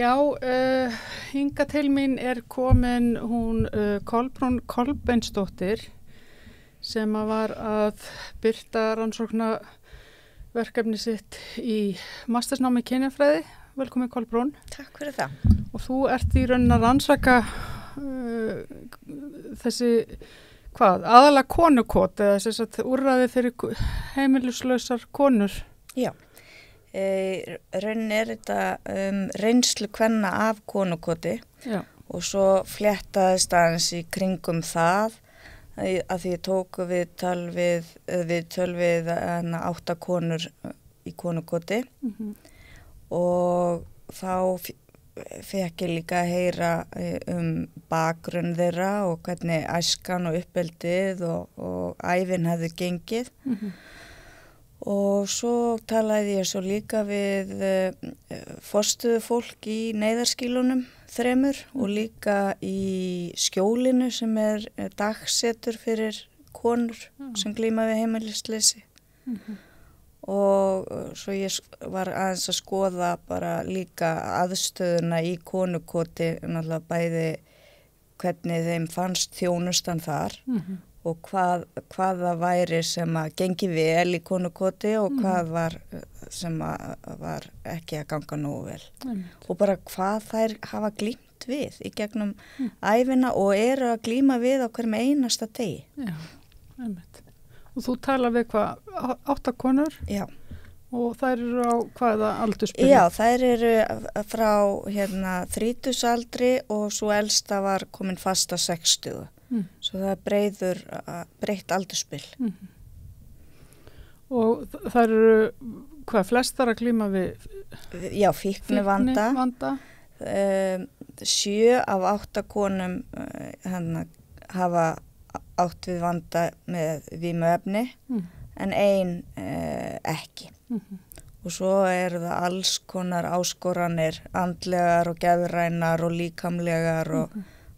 Já, hinga til mín komin hún Kolbrún Kolbeinsdóttir sem var að birta rannsóknarverkefni sitt í mastersnámi í kynjafræði. Velkomin Kolbrún. Takk fyrir það. Og þú ert í raunin að rannsaka þessi, aðalega konukot eða þess að úrræði fyrir heimilislausar konur. Já. Raunin þetta reynslu kvenna af konukoti. Já. Og svo fléttaðist aðeins í kringum það að því tóku viðtöl við 8 konur í konukoti og þá fekk ég líka að heyra bakgrunn þeirra og hvernig æskan og uppeldið og ævin hefði gengið. Og svo talaði ég svo líka við forstöðufólk í neyðarskýlunum 3 og líka í skjólinu sem dagsetur fyrir konur sem glíma við heimilisleysi. Og svo ég var aðeins að skoða bara líka aðstöðuna í konukoti, náttúrulega bæði hvernig þeim fannst þjónustan þar og hvað það væri sem að gengi vel í konukoti og hvað var sem að var ekki að ganga nógu vel. Og bara hvað þær hafa glímt við í gegnum ævina og eru að glíma við á hverjum einasta degi. Já, einmitt. Og þú talar við 8 konur? Já. Og þær eru á hvaða aldursbyrju? Já, þær eru frá 30-aldri og svo elsta var komin fast að 60. Svo það breytt aldursbil. Og þær eru, flestar að glíma við? Já, fíknivanda. 7 af 8 konum hafa átt við vanda með vímuefni, en 1 ekki. Og svo það alls konar áskoranir, andlegar og geðrænar og líkamlegar og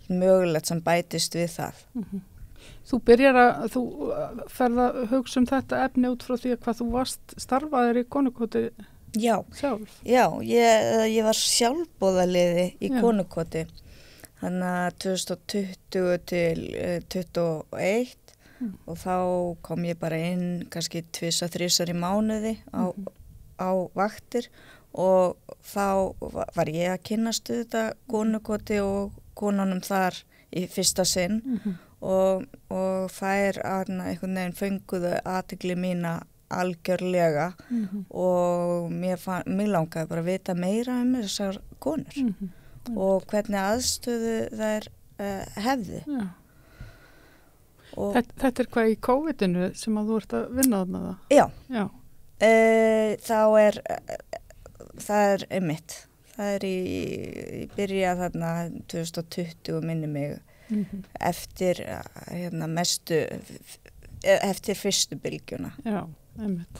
mögulegt sem bætist við það. Þú ferð að hugsa þetta efni út frá því að hvað þú starfaðir í konukoti sjálf? Já, ég var sjálfboðaliði í konukoti. Þannig að 2020 til 2021 og þá kom ég bara inn kannski 2-3 í mánuði á vaktir og þá var ég að kynnast þetta konukoti og konunum þar í fyrsta sinn og þær einhvern veginn fenguðu athygli mína algjörlega og mér langaði bara að vita meira þessar konur og hvernig aðstöðu þær hefði. Þetta hvað í COVID-inu sem að þú ert að vinna þarna það? Já. Það einmitt. Það í byrja þarna 2020 minni mig eftir eftir fyrstu bylgjuna. Já, einmitt.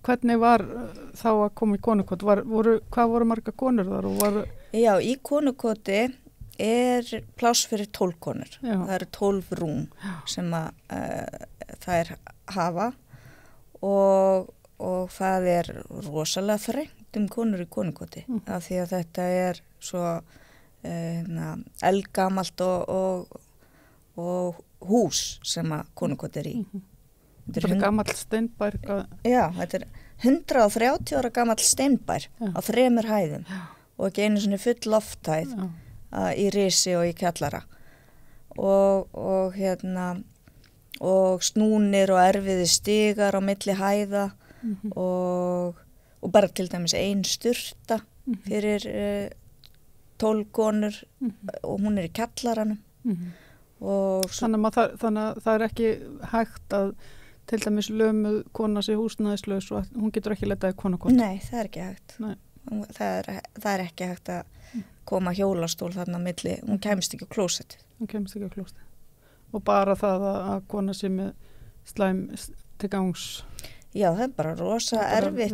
Hvernig var þá að koma í konukoti? Hvað voru margar konur þar? Já, í konukoti pláss fyrir 12 konur. Já. Það eru 12 rúm sem að þær hafa og það rosalega þrengt konur í konukoti af því að þetta svo eldgamalt og hús sem að konukoti í. Þetta gamall steinbær? Já, þetta 130 ára gamall steinbær á 3 hæðum og ekki einu svona full lofthæð í risi og í kjallara og snúnir og erfiði stigar á milli hæða og bara til dæmis 1 sturta fyrir 12 konur og hún í kjallaranum. Þannig að það ekki hægt að til dæmis lömuð kona sé húsnæðislaus og hún getur ekki letað í konukoti? Nei, það ekki hægt. Það ekki hægt að koma hjólastól þarna á milli, hún kemst ekki á klósettið. Og bara það að kona sé með slæm til gangs? Já, það bara rosa erfitt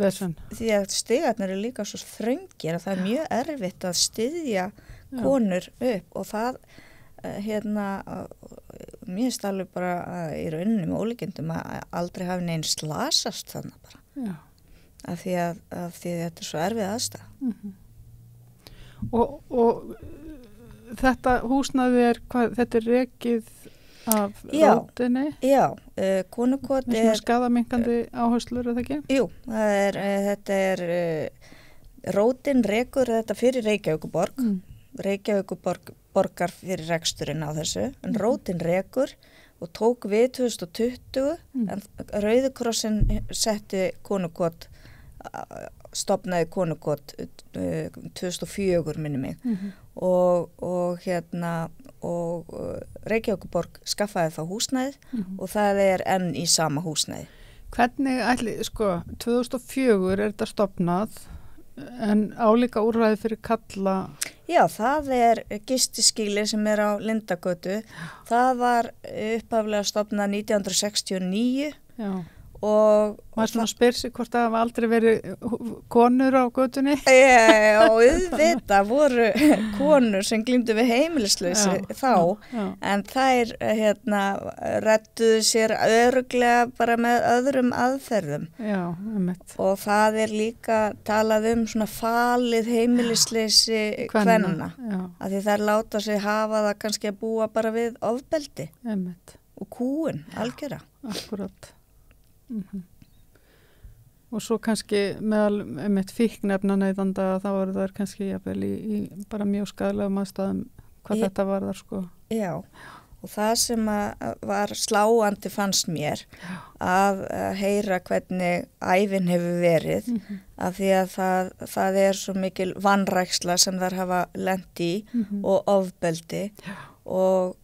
því að stigarnir líka svo þröngir að það mjög erfitt að styðja konur upp og það mér finnst alveg bara í rauninni með ólíkindum að aldrei hafi neinn slasast þannig bara. Já. Af því að þetta svo erfið aðstæða. Og þetta húsnæði þetta rekið af rótinni? Já, Konukot er... Skaðaminkandi áherslur, er það ekki? Jú, þetta er rótin rekur þetta fyrir Reykjavíkurborg. Reykjavíkurborg borgar fyrir reksturinn á þessu, en rótin rekur og tók við 2020, en Rauði krossinn setti Konukot, stofnaði Konukot 2004 minni mig og Reykjavíkurborg skaffaði þá húsnæðið og það er enn í sama húsnæði. Hvernig 2004 er þetta stofnað en álíka úrræði fyrir kalla? Já, það er gistiskýli sem er á Lindagötu. Það var upphaflega stofnað 1969. Já. Og maður svona spyr sig hvort það hafa aldrei verið konur á götunni. Já, auðvitað voru konur sem glímdu við heimilisleysi þá, en þær redduðu sér örugglega bara með öðrum aðferðum. Já, einmitt. Og það er líka talað svona falið heimilisleysi kvenna, af því þær láta sig hafa það kannski að búa bara við ofbeldi. Einmitt. Og kúgun, algjöra. Akkurat. Og svo kannski meðal fíknefnaneyðanda þá eru þær kannski jafnvel í bara mjög skaðlegum aðstæðum hvað þetta var þar sko. Já, og það sem var sláandi fannst mér að heyra hvernig ævin hefur verið af því að það er svo mikil vanræksla sem þær hafa lent í og ofbeldi og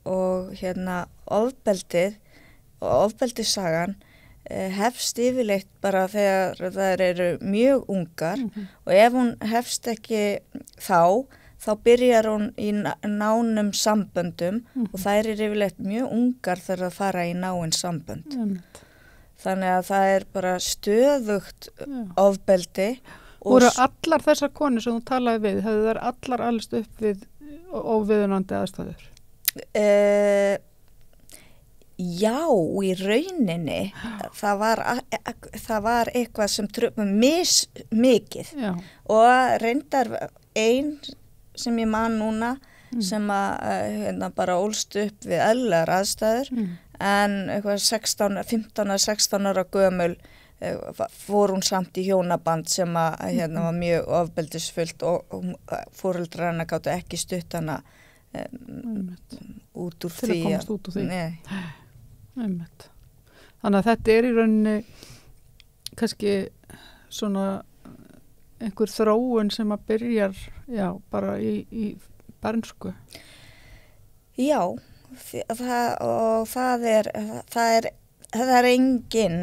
ofbeldisagan hefst yfirleitt bara þegar þær eru mjög ungar og ef hún hefst ekki þá byrjar hún í nánum samböndum og þær eru yfirleitt mjög ungar þegar það fara í náin sambönd. Þannig að það er bara stöðugt ofbeldi. Voru allar þessar konur sem þú talaði við, hefðu þær allar alist upp við óviðunandi aðstæður? Já, í rauninni það var eitthvað sem tröfum mikið og reyndar ein sem ég man núna sem bara ólst upp við eðlilegar aðstæður en eitthvað 15-16 ára gömul fór hún samt í hjónaband sem var mjög ofbeldisfullt og foreldrar hennar gátu ekki stutt hana út úr því. Til að komast út úr því. Nei. Einmitt. Þannig að þetta er í rauninni kannski svona einhver þróun sem að byrjar bara í bernsku. Já, það er engin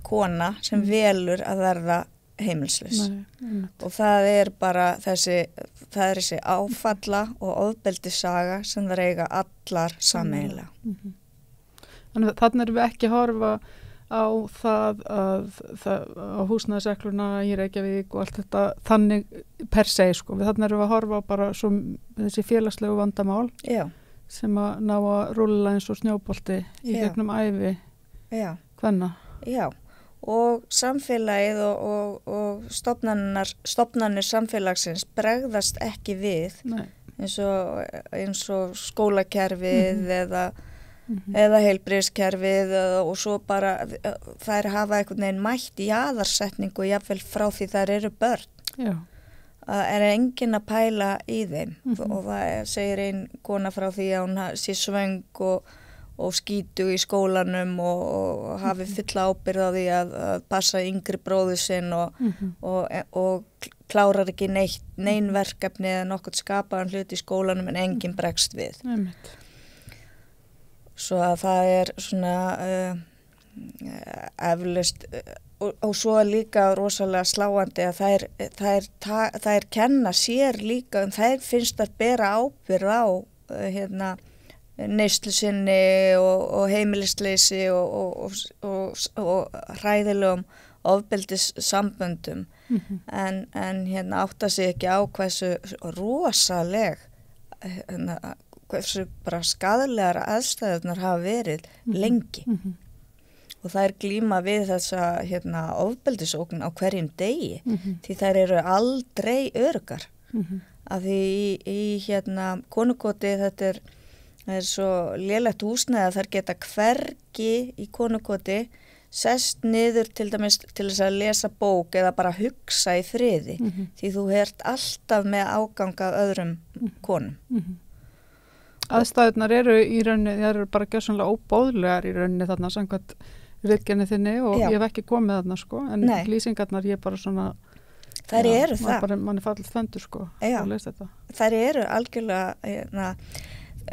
kona sem velur að verða heimilslaus. Og það er bara þessi áfalla og ofbeldisaga sem það eiga allar sameiginlega. Þannig að þarna erum við ekki að horfa á það á húsnæðisekluna í Reykjavík og allt þetta þannig per se sko. Þarna erum við að horfa á bara þessi félagslegu vandamál sem að ná að rúlla eins og snjóbolti í gegnum ævi kvenna. Já, og samfélagið og stofnanir samfélagsins bregðast ekki við eins og skólakerfið eða heilbrigðiskerfið og svo bara þær hafa einhvern veginn mætt í aðarsetningu jafnvel frá því þær eru börn. Já. Er enginn að pæla í þeim og það segir ein kona frá því að hún sé svöng og skítu í skólanum og hafi fulla ábyrgð á því að passa yngri bróður sinn og klárar ekki nein verkefni eða nokkuð skapaðan hlut í skólanum en enginn bregst við. Svo að það er svona eflaust og svo líka rosalega sláandi að þær kenna sér líka þær finnst að bera ábyrgð á neyslu sinni og heimilisleysi og hræðilegum ofbeldissamböndum en átta sig ekki á hversu rosaleg hversu bara skaðlegar aðstæðurnar hafa verið lengi og það er glíma við þessa ofbeldisókn á hverjum degi því þær eru aldrei öruggar af því í hérna konukoti þetta er svo lélegt húsnæði að þær geta hvergi í konukoti sest niður til dæmis til þess að lesa bók eða bara hugsa í friði því þú ert alltaf með ágang af öðrum konum. Aðstæðurnar eru í rauninni, það eru bara gjörsamlega óbóðlegar í rauninni þarna samkvæmt ritgerðinni þinni og Já. ég hef ekki komið þarna sko, en Nei. lýsingarnar ég bara svona Þær eru það. Mann er fallið þöndur sko Já. að lesa þetta. Þær eru algjörlega,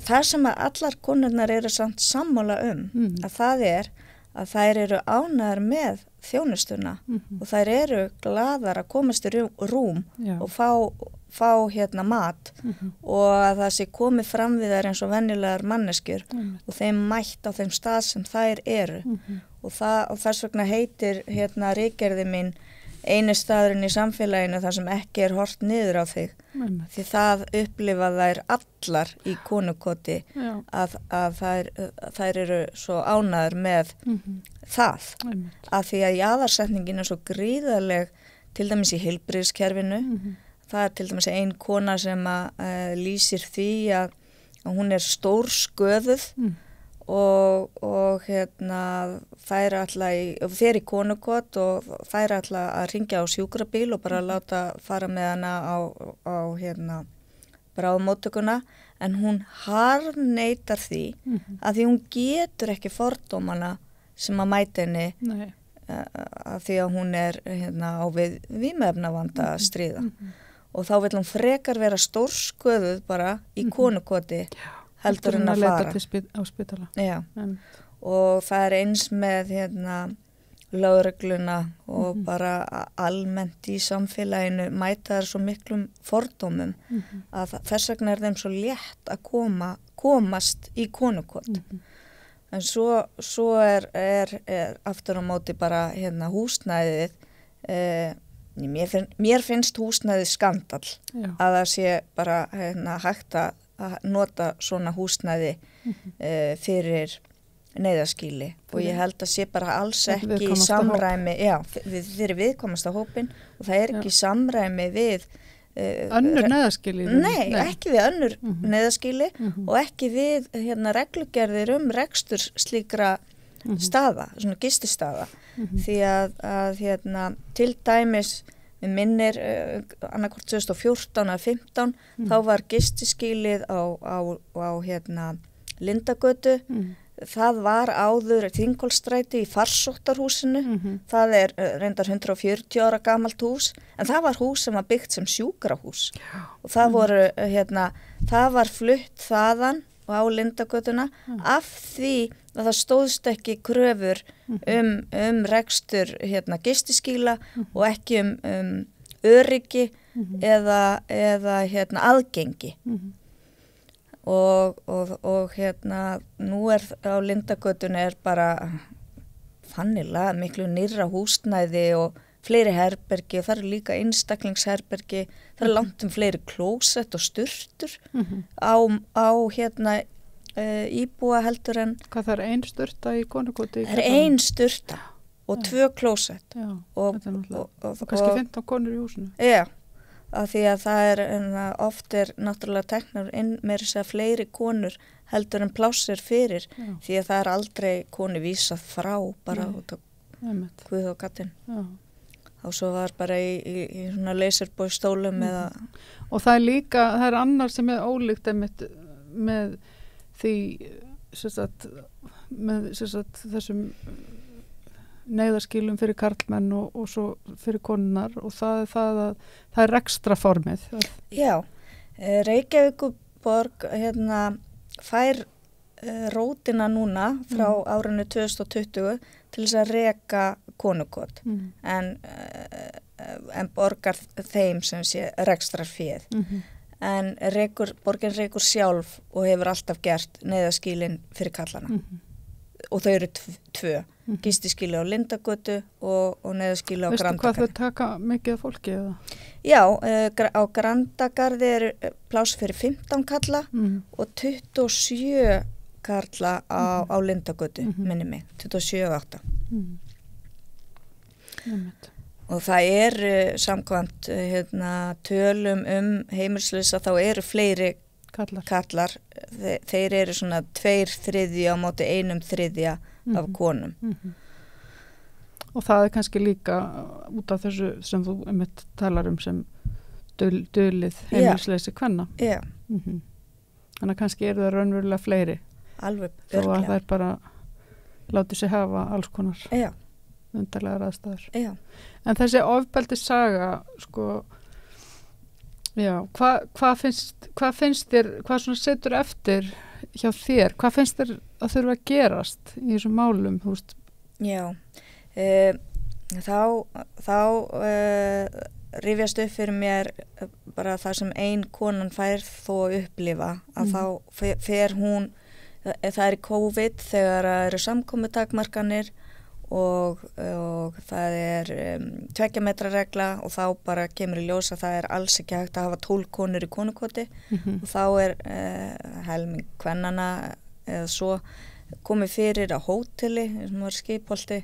það sem að allar konurnar eru samt sammála að það er að þær eru ánægðar með þjónustuna og þær eru glaðar að komast í rúm Já. og fá hérna mat og að það sé komið fram við þær eins og venjulegar manneskjur og þeim mætt á þeim stað sem þær eru og þess vegna heitir hérna ritgerði mín eini staðurinn í samfélaginu þar sem ekki er hort niður á þig því það upplifa þær allar í konukoti að þær eru svo ánægðar með það að því að jaðarsetningin er svo gríðarleg til dæmis í heilbrigðiskerfinu það er til dæmis ein kona sem að lýsir því að hún er stór sköðuð og hérna þær fer í konukot og þær að ringja á sjúkrabíl og bara láta fara með hana á hérna bráðamóttökuna en hún harðneitar því að því hún getur ekki fordómana sem að mæta henni að því að hún er hérna á við vímuefnavanda að stríða og þá vill hún frekar vera stórsköðuð bara í konukoti heldur en að fara á spítala. Já. Og það er eins með hérna lögregluna og bara almennt í samfélaginu mæta þær svo miklum fordómum að þess vegna er þeim svo létt að komast í konukot. En svo er aftur á móti bara hérna húsnæðið mér finnst húsnæðið skandall að það sé bara hérna hægt að nota svona húsnæði fyrir neyðarskýli og ég held að sé bara alls ekki í samræmi fyrir viðkomasta hópin og það er ekki í samræmi við önnur neyðarskýli? Nei, ekki við önnur neyðarskýli og ekki við hérna reglugerðir rekstur slíkra staða, svona gististaða því að hérna til dæmis við minnir annarkvort 2014 að 15 þá var gistiskýlið á hérna Lindagötu það var áður Þingholtsstræti í Farsóttarhúsinu það er reyndar 140 ára gamalt hús en það var hús sem var byggt sem sjúkrahús og það voru hérna það var flutt þaðan á Lindagötuna af því að það stóðst ekki kröfur rekstur hérna gistiskýla og ekki öryggi eða hérna aðgengi og hérna nú á Lindagötunni er bara fannilega miklu nýrra húsnæði og fleiri herbergi og það eru líka einstaklingsherbergi það er langt fleiri klósett og sturtur á hérna íbúa heldur en hvað það er ein sturta í konukoti? Það er ein sturta og 2 klósett og kannski 15 konur í húsinu já, af því að það er oft er náttúrulega teknar inn með þess að fleiri konur heldur en plássir fyrir því að það er aldrei konu vísað frá bara út á Guð og kattinn og svo var bara í svona laserbói stólum eða og það er líka, það er annar sem er ólíkt með því með þessum neyðarskýlum fyrir karlmenn og svo fyrir konunnar og það er rekstraformið. Já, Reykjavíkurborg hérna fær rótina núna frá árinu 2020 til þess að reka konukot en borgar þeim sem sé rekstrarféð. En borgin rekur sjálf og hefur alltaf gert neyðarskýlin fyrir kallana. Og þau eru 2, gistiskýli á Lindagötu og neyðarskýli á Grandagarði. Veistu hvað þau taka mikið af fólki eða? Já, á Grandagarði er pláss fyrir 15 kalla og 27 kalla á Lindagötu, minni mig, 27 og 8. Og það samkvæmt tölum heimilislausa þá eru fleiri kallar. Þeir eru svona 2/3 á móti 1/3 af konum. Og það kannski líka út af þessu sem þú einmitt talar sem dulið heimilisleysi kvenna. Já. Þannig að kannski það raunverulega fleiri. Alveg þó að örglega. þær bara láti sig hafa alls konar undarlegar aðstæður. Já. En þessi ofbeldi saga, sko, já, hvað finnst þér, hvað svona setur eftir hjá þér? Hvað finnst þér að þurfa að gerast í þessum málum, þú veist? Já, þá rifjast upp fyrir mér bara það sem ein konan fær þó að upplifa, að þá fer hún, það í COVID þegar eru samkomutakmarkanir og það 2 metra regla og þá bara kemur í ljós að það alls ekki hægt að hafa 12 konur í konukoti og þá helming kvennana eða svo komið fyrir á hóteli sem var Skipholti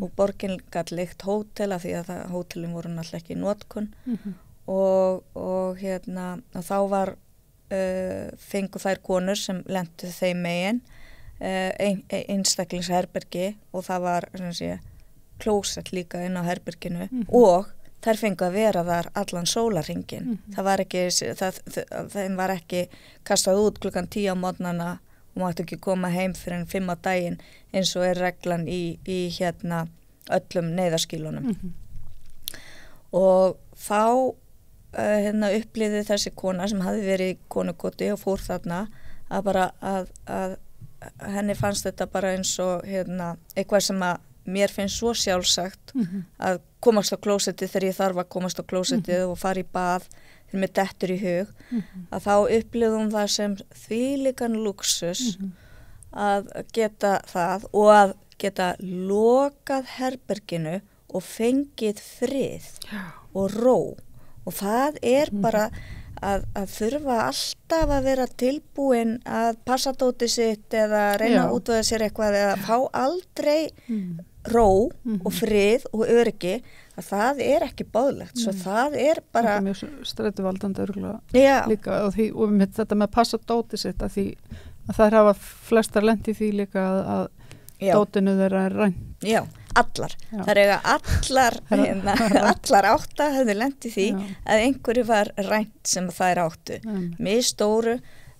og borgin gat leigt hótela því að hótelin voru náttúrulega ekki í notkun og þá var fengu þær konur sem lentu þeim megin einstaklingsherbergi og það var klósett líka inn á herberginu og þær fengu að vera þar allan sólarhringinn. Það var ekki, þeim var ekki kastað út klukkan 10 á morgnana og máttu ekki koma heim fyrir 5 á daginn eins og reglan í öllum neyðarskýlunum. Og þá upplýði þessi kona sem hafði verið í konukoti og fór þarna að bara að henni fannst þetta bara eins og eitthvað sem að mér finnst svo sjálfsagt að komast á klósettið þegar ég þarf að komast á klósettið og fara í bað þegar mér dettur í hug að þá upplifðum það sem þvílíkan lúxus að geta það og að geta lokað herberginu og fengið frið og ró og það bara að þurfa alltaf að vera tilbúin að passa dótið sitt eða reyna að útvöða sér eitthvað eða fá aldrei ró og frið og öryggi að það ekki boðlegt svo það bara það mjög streituvaldandi örgulega líka og þetta með að passa dótið sitt að því að þær hafa flestar lent í því líka að dótinu þeirra rænt. Já, allar. Það eiga allar 8 höfðu lent í því að einhverju var rænt sem þær áttu. Misstóru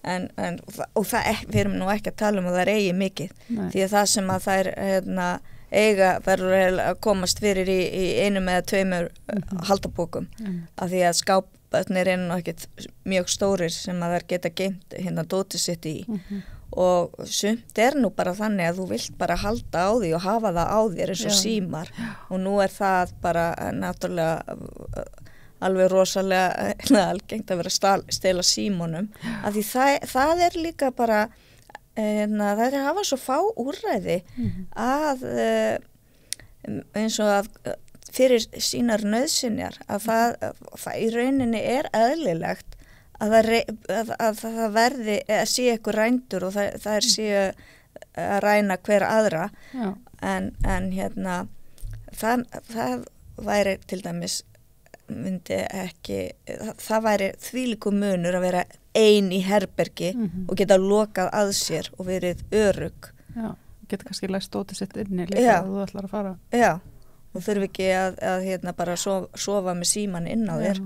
og það við erum nú ekki að tala um að það eigi mikið. Því að það sem að þær eiga verður að komast fyrir í 1 eða 2 haldabókum. Af því að skápbötnir nú ekkert mjög stórir sem að þær geta geymt dótið sitt í. Og sumt nú bara þannig að þú vilt bara halda á því og hafa það á þér eins og símar og nú það bara náttúrulega alveg rosalega algengt að vera að stela símunum af því það líka bara það hafa svo fá úrræði að eins og að fyrir sínar nauðsynjar að það í rauninni eðlilegt að það verði að sé eitthvað rændur og það séu að ræna hver aðra en það væri til dæmis myndi ekki það væri þvílíkur munur að vera ein í herbergi og geta lokað að sér og verið örugg geta kannski læst dótið sitt inni líka að þú ætlar að fara og þurfi ekki að bara sofa með síman inn á þér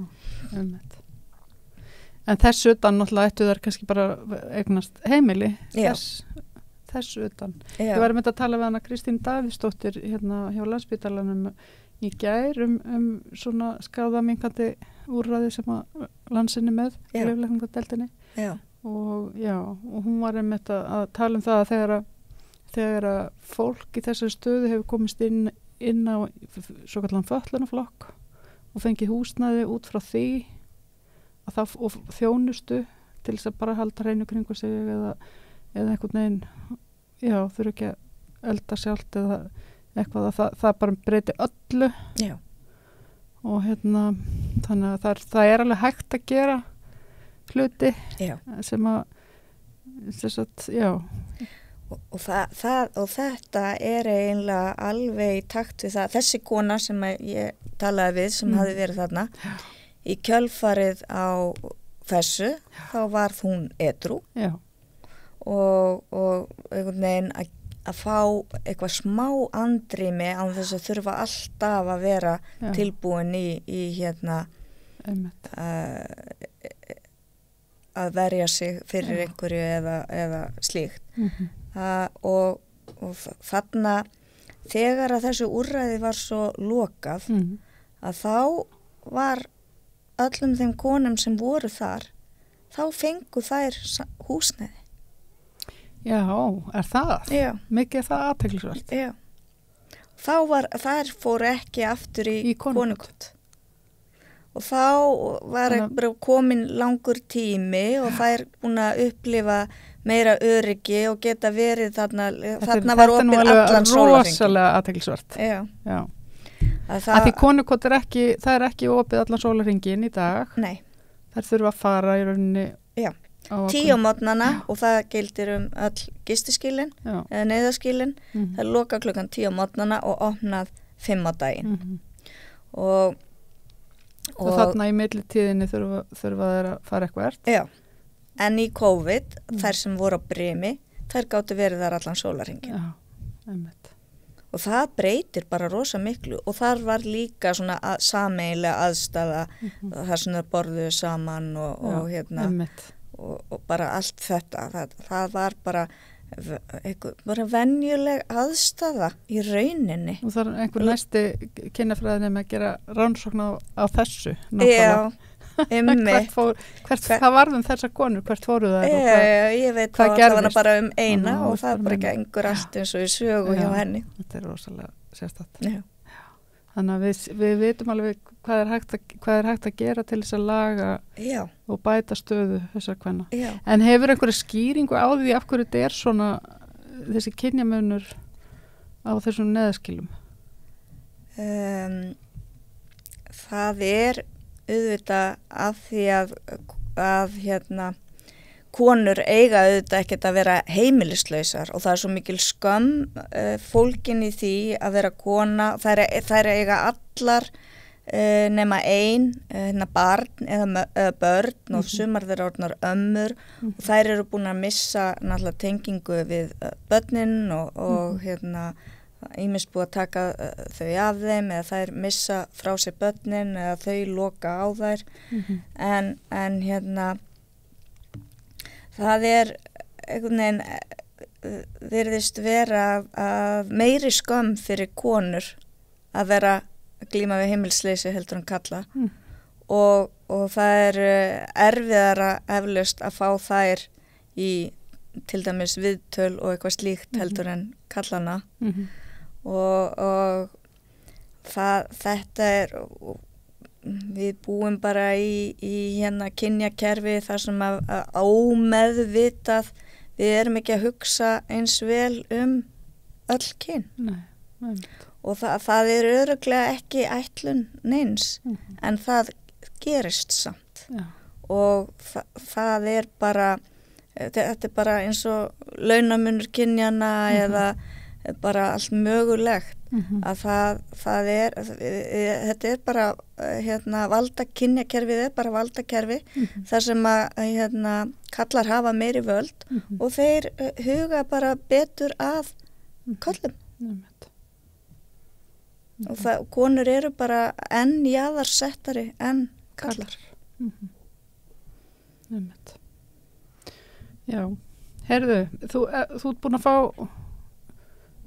En þessu utan náttúrulega ættu þær kannski bara eignast heimili þessu utan. Ég var að tala við hana Kristín Davíðsdóttir hjá Landspítalanum í gær svona skaðaminkandi úrræði sem að landsinni með í lyflækningadeildinni og hún var einmitt að tala um það að þegar að fólk í þessari stöðu hefur komist inn á svokallan fötlunarflokk og fengið húsnæði út frá því og þjónustu til þess að bara halda hreinu kringu sig eða einhvern veginn þurfa ekki að elda sjálft eða eitthvað það bara breyti öllu og þannig að það alveg hægt að gera hluti sem að og þetta eiginlega alveg í takt við það þessi kona sem ég talaði við sem hafði verið þarna. Í kjölfarið á þessu, þá var hún edrú og einhvern veginn að fá eitthvað smá andrými án þess að þurfa alltaf að vera tilbúin í hérna að verja sig fyrir einhverju eða slíkt. Og þarna þegar að þessu úrræði var svo lokað að þá var öllum þeim konum sem voru þar, þá fengu þær húsnæði. Já, það? Já. Mikið það athyglisvert? Já. Þær fóru ekki aftur í konukot. Og þá var komin langur tími og þær búin að upplifa meira öryggi og geta verið þarna var opið allan sólarhringinn. Þetta er rosalega athyglisvert. Já. Að því konukot það er ekki opið allan sólarhringinn í dag. Nei. Þær þurfa að fara í rauninni. Já. 10 á morgnana og það gildir öll gistiskýlin eða neyðaskýlin. Það er loka klukkan 10 á morgnana og opnað 5 á daginn. Og þarna í millitíðinni þurfa þær að fara eitthvað. Já. En í COVID, þær sem voru á brimi, þær gátu verið þar allan sólarhringinn. Já, einmitt. Og það breytir bara rosa miklu og þar var líka svona sameiginlega aðstaða þar sem þær borðuðu saman og hérna og bara allt þetta. Það var bara venjuleg aðstaða í rauninni. Og það er einhver næsti kynjafræðin með að gera rannsókn á þessu. Já, einmitt. Hvað varðum þessar konur? Hvert fóru það? Ég veit það var bara eina og það bara gengur allt eins og í sögu hjá henni. Þetta er rosalega sérstætt. Já. Þannig að við vitum alveg hvað er hægt að gera til þess að laga og bæta stöðu þessar kvenna. Já. En hefur einhverju skýringu á því af hverju þetta er svona þessi kynjamunur á þessum neðaskilum? Það er auðvitað af því að hérna konur eiga auðvitað ekkert að vera heimilislausar og það er svo mikil skömm fólkin í því að vera kona. Þær eiga allar nema barn eða börn og sumar þeirra orðnar ömmur og þær eru búin að missa náttúrulega tengingu við börnin og hérna ýmist búið að taka þau af þeim eða þær missa frá sér börnin eða þau loka á þær en hérna það er einhvern veginn virðist vera að meiri skömm fyrir konur að vera að glíma við heimilisleysi heldur en kalla og það er erfiðara eflaust að fá þær í til dæmis viðtöl og eitthvað slíkt heldur en kallana og þetta er við búum bara í hérna kynjakerfi þar sem að ómeðvitað við erum ekki að hugsa eins vel öll kyn. Nei. Og það er örugglega ekki ætlun neins en það gerist samt. Já. Og það er bara þetta er bara eins og launamunur kynjana eða bara allt mögulegt að það er þetta er bara kynjakerfið er bara valdakerfi þar sem að kallar hafa meiri völd og þeir huga bara betur að köllum og konur eru bara enn jaðarsettari enn kallar. Já, heyrðu, þú ert búin að fá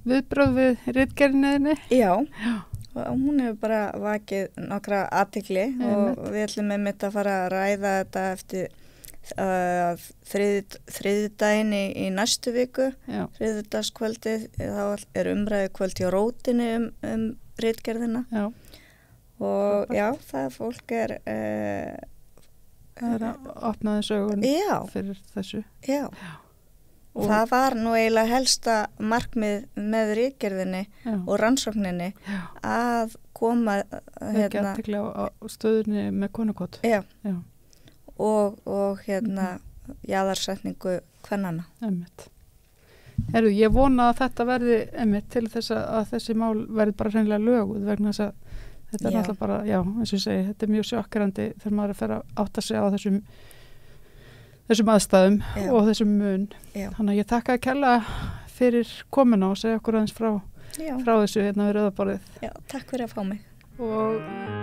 viðbrögð við ritgerðinni? Já, og hún hefur bara vakið nokkra athygli og við ætlum einmitt að fara að ræða þetta eftir þriðjudaginn í næstu viku, þriðjudagskvöldið, þá er umræðukvöld hjá Rótinni ritgerðina. Já. Og já, það fólk er það er að opna þessu augun fyrir þessu. Já. Og það var nú eiginlega helsta markmið með ritgerðinni og rannsókninni að koma ekki athygli á stöðunni með konukot. Já. Og jaðarsetningu kvennanna. Einmitt. Ég vona að þetta verði einmitt til þess að þessi mál verði bara hreinlega löguð vegna þess að þetta er náttúrulega bara, já, eins og ég segi, þetta er mjög sjokkrandi þegar maður er að fara að átta sig á þessum aðstæðum og þessum mun. Þannig að ég þakka að kella fyrir komuna og segja okkur aðeins frá þessu hérna við Rauða borðið. Já, takk fyrir að fá mig. Og